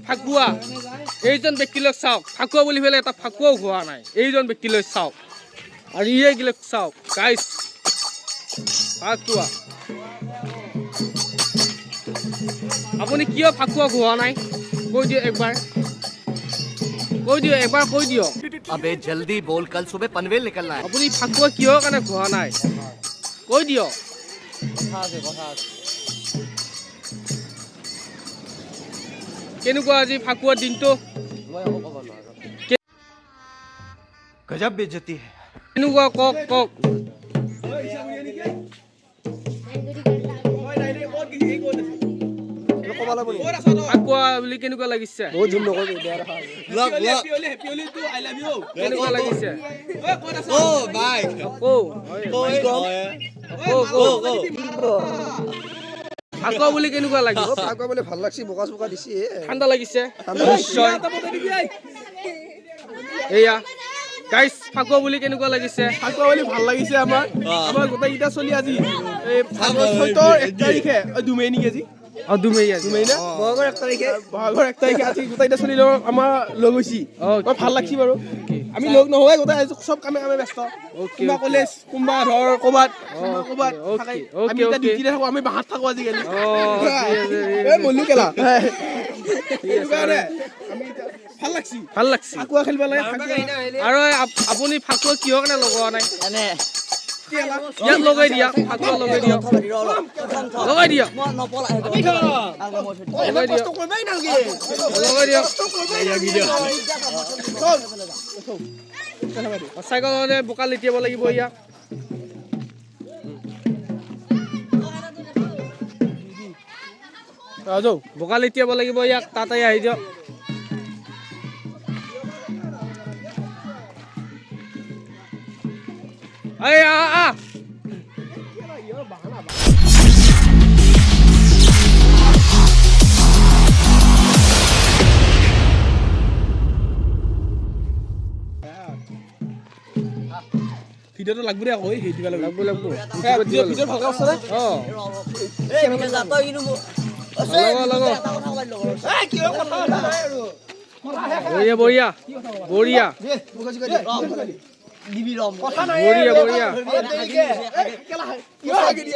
ফাকুৱা এইজন ব্যক্তিলৈ চাওক ফাকুৱা বুলি পেলাই এটা ফাকুৱাও হোৱা নাই এইজন ব্যক্তিলৈ চাওক আৰু এইগিলাক চাওক গাইছ ফাকুৱা আপুনি কিয় ফাকুৱা হোৱা নাই কৈ দিয়ক একবাৰ কৈ দিয়ক अबे जल्दी बोल कल सुबह पनवेल निकलना है আপুনি ফাকুৱা কিয় কাৰণে হোৱা নাই কৈ দিয়ক কেনেকুৱা আজি ফাকুৱাৰ দিনটো गजब बेइज्जती है কেনেকুৱা কওক ফাকুৱা বুলি কেনেকুৱা লাগিছে কেনেকুৱা লাগিছে ফাকুৱা বুলি কেনেকুৱা লাগিছে ফাকুৱা বুলি ভাল লাগছে বোকা চোকা দিছে ঠাণ্ডা লাগিছে নিশ্চয় এয়া গাইছ ফাকুৱা বুলি কেনেকুৱা লাগিছে ফাকুৱা বুলি ভাল লাগিছে আমাৰ গোটেইকেইটা চলি আজি এই চৈতৰ 1 তাৰিখে দুমেই নেকি আজি দুমেই না বহাগৰ 1 তাৰিখে আজি গোটেইকেইটা চলি আমাৰ লগ হৈছি ভাল লাগছি বাৰু আমি লগ নহয় গোটেই চব কামে ব্যস্ত কোনোবা কলেজ কোনোবা ধৰ ক'বাত আমি এতিয়া ডিউটিতে থাকো আমি বাহাত থাকো আজিকালি মল্লু কেলা ভাল লাগছি ফাকুৱা খেলিব লাগে আৰু আপুনি ফাকুৱা কিহৰ কাৰণে লগোৱা নাই ইয়াত লগাই দিয়া ফাকুৱা লগাই দিয়ক চাইকেলতে বোকা লেটিয়াব লাগিব ইয়াক বোকা লেটিয়াব লাগিব ইয়াক তাতে আহি দিয়ক Ay, ভিডিওটো লাগব ৰে আকৌ হেই দিবা লাগব ভিডিও ভালকৈ আছে নে ए मिके जातो इनु लगो এই কি কথা আৰু বঢ়িয়া दिबी रम কথা নাই বঢ়িয়া কেলা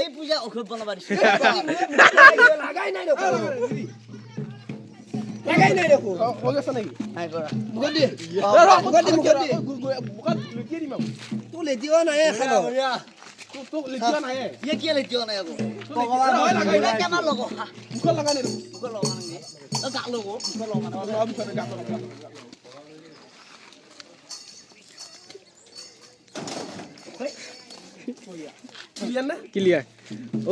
এই পূজা অখব বনাবা দিছে লাগাই নাই দেখো হৈ আছে নেকি নাই কৰা বুকা দি বুকা লুটিয়ে দিম তো লেটিও নাই খালো তো লেটিও নাই ये क्या लेतियो ना को भगवान लगाई क्या मार लगो বুকা লাগা নাই को लगा नहीं तो गाक लगो को लगा ना বুকা গাক ক্লিয়াৰ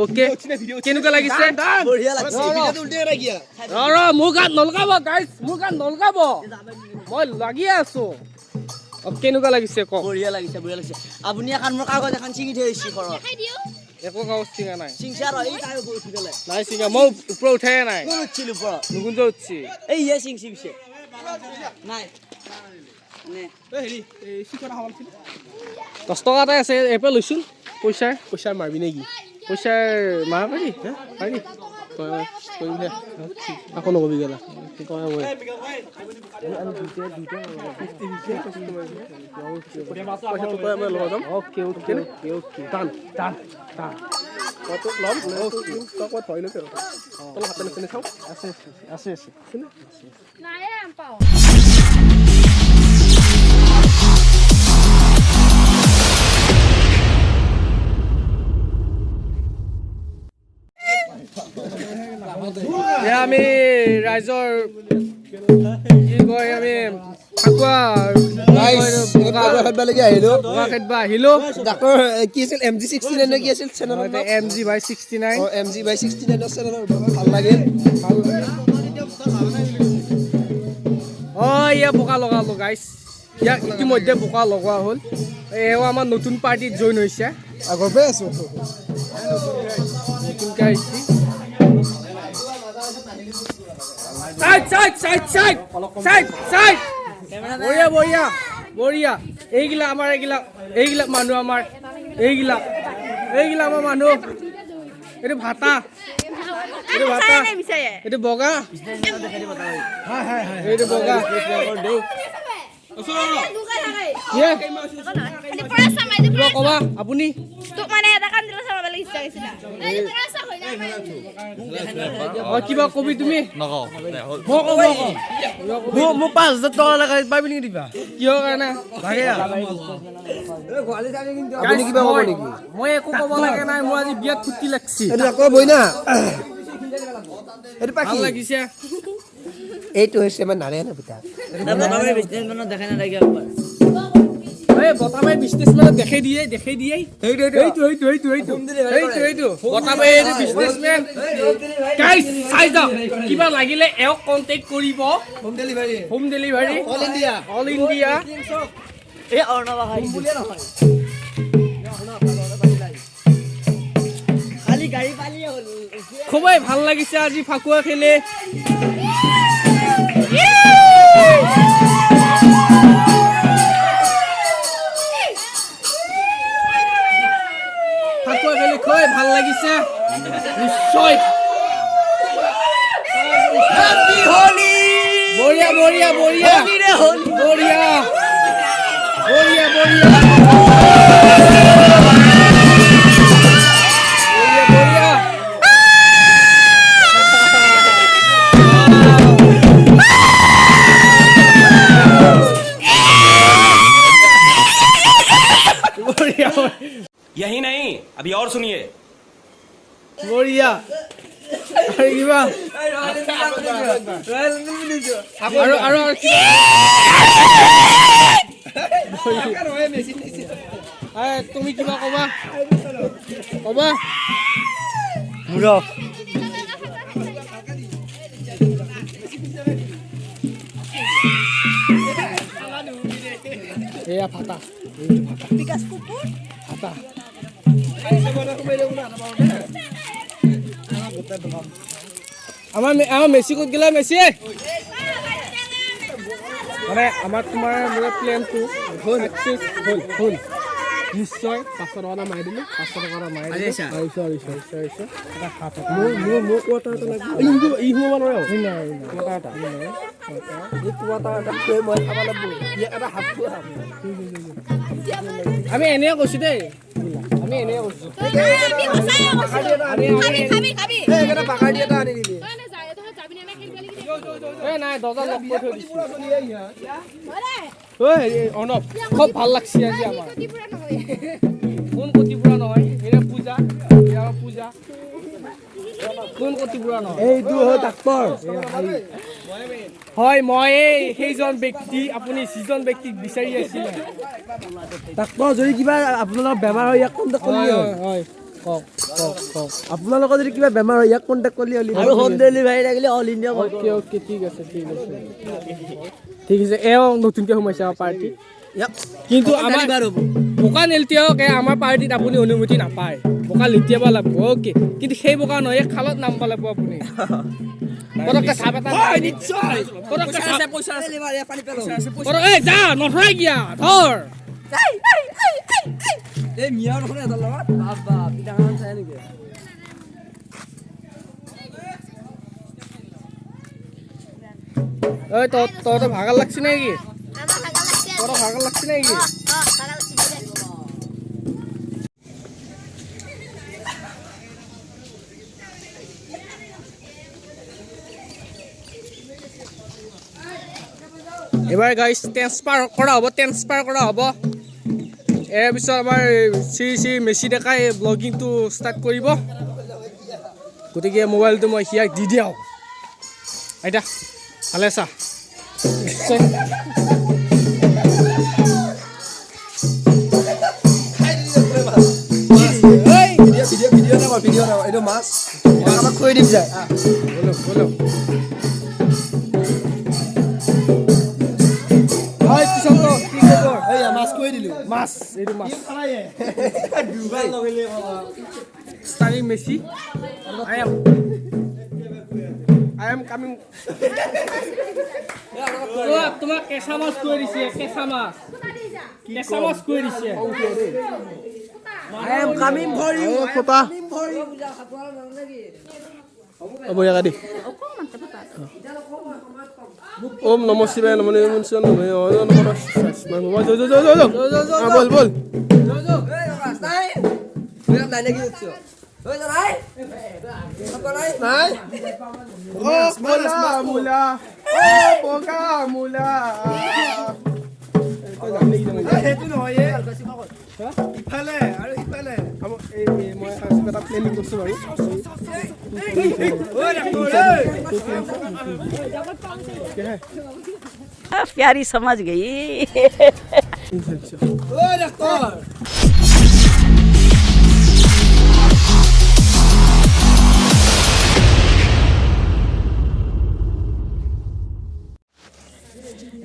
ওকে কেনেকুৱা লাগিছে बढ़िया लगছে ভিডিওটো উল্টে ৰা কিয়া মোৰ গাত নলগাব গাইছ মোৰ গাত নলগাব মই লাগি আছো কেনেকুৱা লাগিছে কওক बढ़िया লাগিছে আপুনি এখন মোৰ কাগজ এখন চিঙি থৈছি ঘৰত একো কাগজ চিঙা নাই চিংচাৰ এই তাই উঠি গলে নাই চিঙা মই ওপৰত উঠাই নাই কোন উঠিল ওপৰত নুগুঞ্জ উঠছি এই ইয়ে চিংচি পিছে নাই নে হেৰি এই শিকৰা হাৱাল ছিল 10 টকা এটা আছে এপে লৈছো পইচা মাৰবি নেকি পইচাৰ মাৰ পাৰি পাৰি কৰিম দে আকৌ নকবি গেলা আমি ৰাইজৰ কি কয় আমি ফাকুৱা আহিলো ডাক্তৰ কি আছিল MG69 নে কি আছিল চেনেলৰ নাম MG/69 MG/69 চেনেলৰ ভাল লাগে ইয়া বোকা লগালো গাইছ ইয়াক ইতিমধ্যে বোকা লগোৱা হ'ল এও আমাৰ নতুন পাৰ্টিত জইন হৈছে আগৰ পৰাই আছো নতুনকৈ আহিছে সাইড বঢ়িয়া এইগিলা আমাৰ এইগিলা মানুহ আমাৰ এইগিলা আমাৰ মানুহ এইটো ভাতা এইটো ভাতা এইটো বগা এইটো বগা কিবা ক'বা আপুনি কিবা কবি তুমি মোক 5,000 টকা লাগে পাবি নেকি দিবা কিহৰ কাৰণে আপুনি কিবা ক'ব নেকি মই একো ক'ব লাগে নাই মোৰ আজি বিয়াত ফুৰ্তি লাগছি এইটো আকৌ বই না এইটো ভাল পাখি লাগিছে এইটো হৈছে মানে নাৰে না পিতা এই বতাবাই বিজনেছমেনক দেখাই দিয়ে এইটো বতাবাই বিজনেছমেন গাইজ চাই যাওক কিবা লাগিলে এওক কণ্টেক্ট কৰিব হোম ডেলিভাৰী অল ইণ্ডিয়া খুবেই ভাল লাগিছে আজি ফাকুৱা খেলে ফাকুৱা খেলি খুবেই ভাল লাগিছে নিশ্চয় বঢ়িয়া বঢ়িয়া বঢ়িয়া বঢ়িয়া বঢ়িয়া বঢ়িয়া বঢ়িয়া यही नहीं अभी और सुनिए বঢ়িয়া কিবা আৰু তুমি কিবা ক'বা এয়া ভাতা ভাতা আমাৰ মেচি ক'ত গেলা মেচি মানে আমাৰ তোমাৰ মোৰ প্লেনটো হ'ল নিশ্চয় 500 টকা মাৰি দিলোঁ 500 টকা মাৰি দিলোঁ মোৰ কোৱাটা এটা লাগিব ই সোমাব নোৱাৰে আমি এনেই কৈছোঁ দেই আমি এনেই কৈছোঁ নাই দৰ্জা লগ কৰি থৈ দিছোঁ অৰ্ণৱ খুব ভাল লাগছে আজি আমাৰ কোন কতিপুৰা নহয় এয়া পূজা কোন কতিপুৰা নহয় এইটো হয় ডাক্তৰ হয় মই সেইজন ব্যক্তি আপুনি যিজন ব্যক্তিক বিচাৰি আছিলে ডাক্তৰ যদি কিবা আপোনালোকৰ বেমাৰ হয় ইয়াক কণ্টেক্ট কৰিলে হয় কওক আপোনালোকৰ যদি কিবা বেমাৰ হয় ইয়াক কণ্টেক্ট কৰিলে আৰু হোম ডেলিভাৰী লাগিলে অল ইণ্ডিয়া অ'কে ঠিক আছে এওঁ নতুনকৈ সোমাইছে আমাৰ পাৰ্টি কিন্তু আমাৰ বোকা নেলতিয়াওক আমাৰ পাৰ্টিত আপুনি অনুমতি নাপায় বোকা লেতিয়াব লাগিব অ'কে কিন্তু সেই বোকা নহয় খালত নামিব লাগিব আপুনি পটককৈ চাপ এটা যা নধৰাই কিয়া ধৰ ঐ তহঁতৰ ভাগৰ লাগছে নেকি তহঁতৰ ভাগৰ লাগছে নেকি এবাৰ গাইজ ট্ৰেন্সফাৰ কৰা হ'ব ইয়াৰ পিছত আমাৰ শ্ৰী মেচি ডেকাই ব্লগিংটো ষ্টাৰ্ট কৰিব গতিকে মোবাইলটো মই সিয়াক দি দিওঁ আইতা ভালে আছা Starting Messi. I am coming. তোমাক কেঁচা মাছ কৈ দিছে কেঁচা মাছ কৈ দিছে I am coming for you. বঢ়িয়াকৈ দেই ওম নম শিৱায় নম বল বল মূলা বগা মূলা সেইটো নহয় ইফালে আৰু ইফালে মই এটা প্লেনিং কৰিছোঁ বাৰু प्यारी समझ गई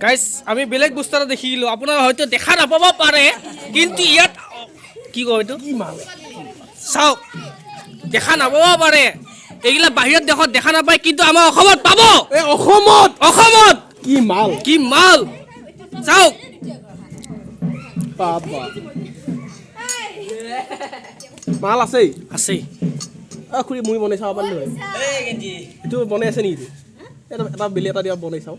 গাইজ আমি বেলেগ বস্তু এটা দেখিলোঁ আপোনাৰ হয়তো দেখা নাপাব পাৰে কিন্তু ইয়াত কি কয় এইটো চাওক দেখা নাপাব পাৰে এইগিলা বাহিৰত দেশত দেখা নাপায় কিন্তু আমাৰ অসমত পাব অসমত কি মাল চাওক মাল আছেই আছেই খুৰী মই বনাই চাব পাৰিলোঁ হয় এইটো বনাই আছে নেকি এটা বেলি এটা দিয়া বনাই চাওঁ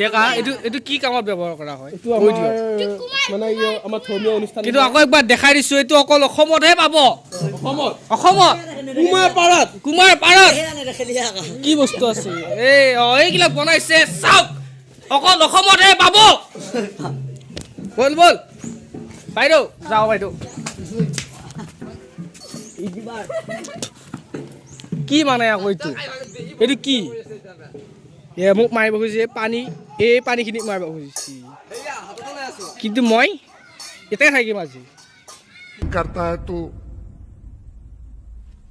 ডেকা এইটো কি কামত ব্যৱহাৰ কৰা হয় এইটো আমাৰ মানে আমাৰ ধৰ্মীয় অনুষ্ঠান কিন্তু আকৌ একবাৰ দেখাই দিছোঁ এইটো অকল অসমতহে পাব অসমত কুমাৰপাৰাত কি বস্তু আছে এইবিলাক বনাইছে চাওক অকল অসমতহে পাব বল বল বাইদেউ যাওঁ বাইদেউ কি মানে আকৌ এইটো কি মোক মাৰিব খুজিছে এই পানীখিনিত মাৰিব খুজিছে কিন্তু মই এটাই থাকিম আজি करता है तू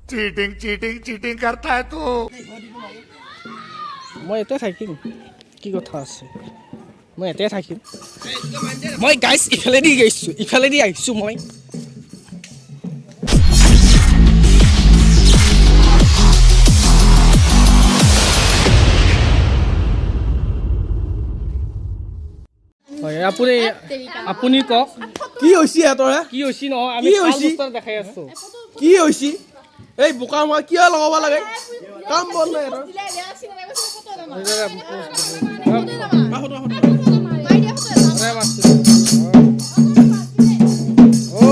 चीटिंग चीटिंग चीटिंग करता है तू মই এটাই থাকিম কি কথা আছে মই এটাই থাকিম মই গাইছ ইফালেদি আহিছোঁ মই হয় আপুনি কওক কি হৈছে সিহঁতৰ কি হৈছে নহয় আমি দেখাই আছোঁ কি হৈছে এই বোকা মই কিয় লগাব লাগে কাম বন নাই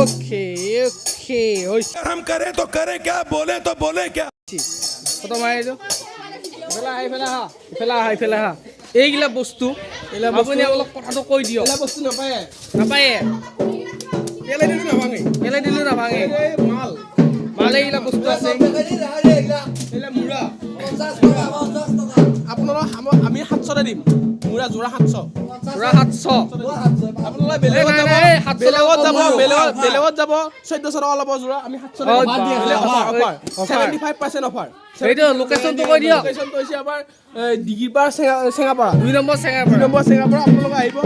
ओके हम करें तो करें क्या बोले तो बोले क्या ইফালে আহা এইগিলা বস্তু আপুনি অলপ কথাটো কৈ দিয়ক বস্তু নাপায় নাপায়ে পেলাই দিলেও নাভাঙে মাল এইগিলা বস্তু আছে আপোনালোক আমি 700 দিম মুৰা যোৰা 700 আপোনালোকে বেলেগত যাব 1400 টকা ল'ব যোৰা আমি 700 75% অফাৰ সেইটো লোকেশ্যনটো কৈ দিয়ক লোকেশ্যনটো হৈছে আমাৰ ডিগিৰপাৰ চেঙাপাৰা 2 নম্বৰ চেঙাপাৰা আপোনালোকে আহিব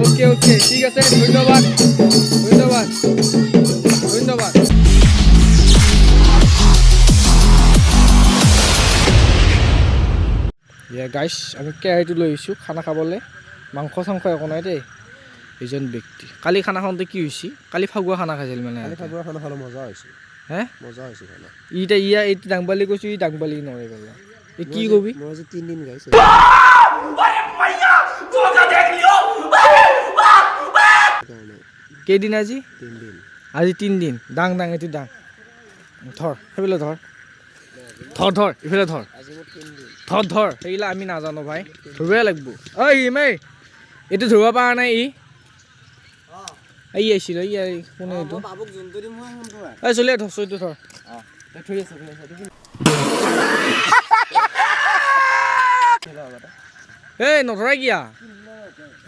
ওকে ঠিক আছে ধন্যবাদ গাইছ আমি কেৰাহীটো লৈ আহিছোঁ খানা খাবলৈ মাংস চাংস একো নাই দেই এজন ব্যক্তি কালি খানা খাওঁতে কি হৈছে কালি ফাগুৱা খানা খাইছিল মানে মজা হৈছে হে মজা হৈছে খানা এইটো দাংবালি কৈছোঁ ই দাংবালি নৰে গ'লা এই কি কবি মই আজি 3 দিন গাইছে কেইদিন আজি 3 দিন আজি 3 দিন দাং এইটো দাং ধৰ সেইফালে ধৰ ইফালে ধৰ সেইগিলা আমি নাজানো ভাই ধৰিবই লাগিব ঐ এইটো ধৰিব পৰা নাই আহিছিল কোনে এইটো চলিয়ে ধৰ চৈটো ধৰ এই নধৰা কিয়া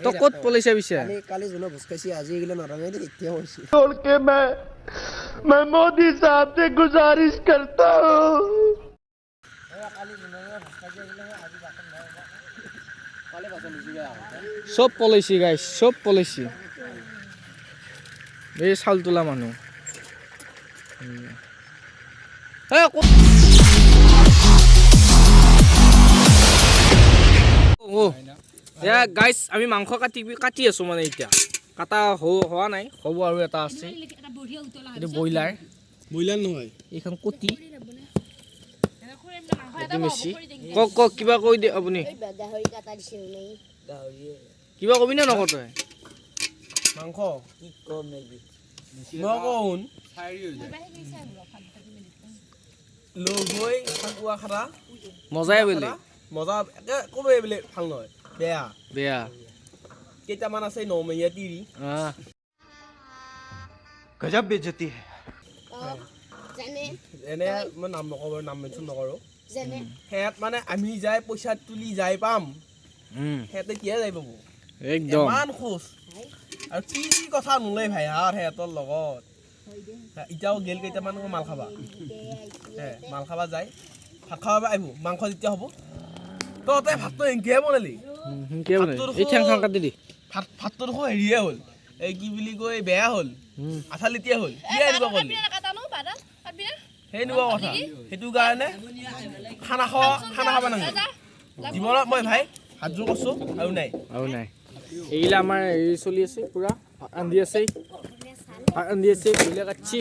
তই ক'ত পলাইছা পিছে কালি যোনে ভোজ খাইছে আজি এইগিলা নৰঙে দেই এতিয়া কৈছে छोड़ के मैं मोदी साहब से गुजारिश करता हूँ চব পলাইছি গাইছ চব পলাইছি এই চাউল তোলা মানুহ গাইছ আমি মাংস কাটি আছো মানে এতিয়া কাটা হোৱা নাই, হ'ব আৰু এটা আছে। এইটো ব্ৰইলাৰ, ব্ৰইলাৰ নহয় এইখন কটি, এইটো মেচি। কওক কিবা কৈ দিয়ে আপুনি, কিবা কবি নে নকওঁ তই? মাংস মই কওঁ লগ হৈ ফাকুৱা খাটা মজাই বেলেগ, মজা একে ক'বই বোলে ভাল নহয়, বেয়া বেয়া। কেইটামান আছে নমহীয়া তিৰি गजब बेइज्जती है এনে মই নাম নকওঁ, নাম মেনশ্যন নকৰোঁ। সেয়াত মানে আমি যাই পইচা তুলি যাই পাম, সিহঁতে কিয় যাই পাব? একদম ইমান খোজ আৰু কি কি কথা নোলাই ভাই আৰু সিহঁতৰ লগত। এতিয়াও গেল কেইটামান মাল খাবা, মাল খাবা যায়, ভাত খাব আহিব, মাংস যেতিয়া হ'ব তহঁতে ভাতটো এনেকৈহে বনালি। ভাতটো দেখোন হেৰিয়ে হ'ল, এই কি বুলি কয় বেয়া হ'ল, আঠা লেটিয়া হ'ল, কি আনিব ক'লি? সেনেকুৱা কথা। সেইটো কাৰণে খানা খাব নালাগে জীৱনত। মই ভাই হাত জোৰ কৰিছোঁ আৰু নাই। এইগিলা আমাৰ হেৰি চলি আছে, পুৰা ভাত ৰান্ধি আছে, ব্ৰইলাৰ কাটছি।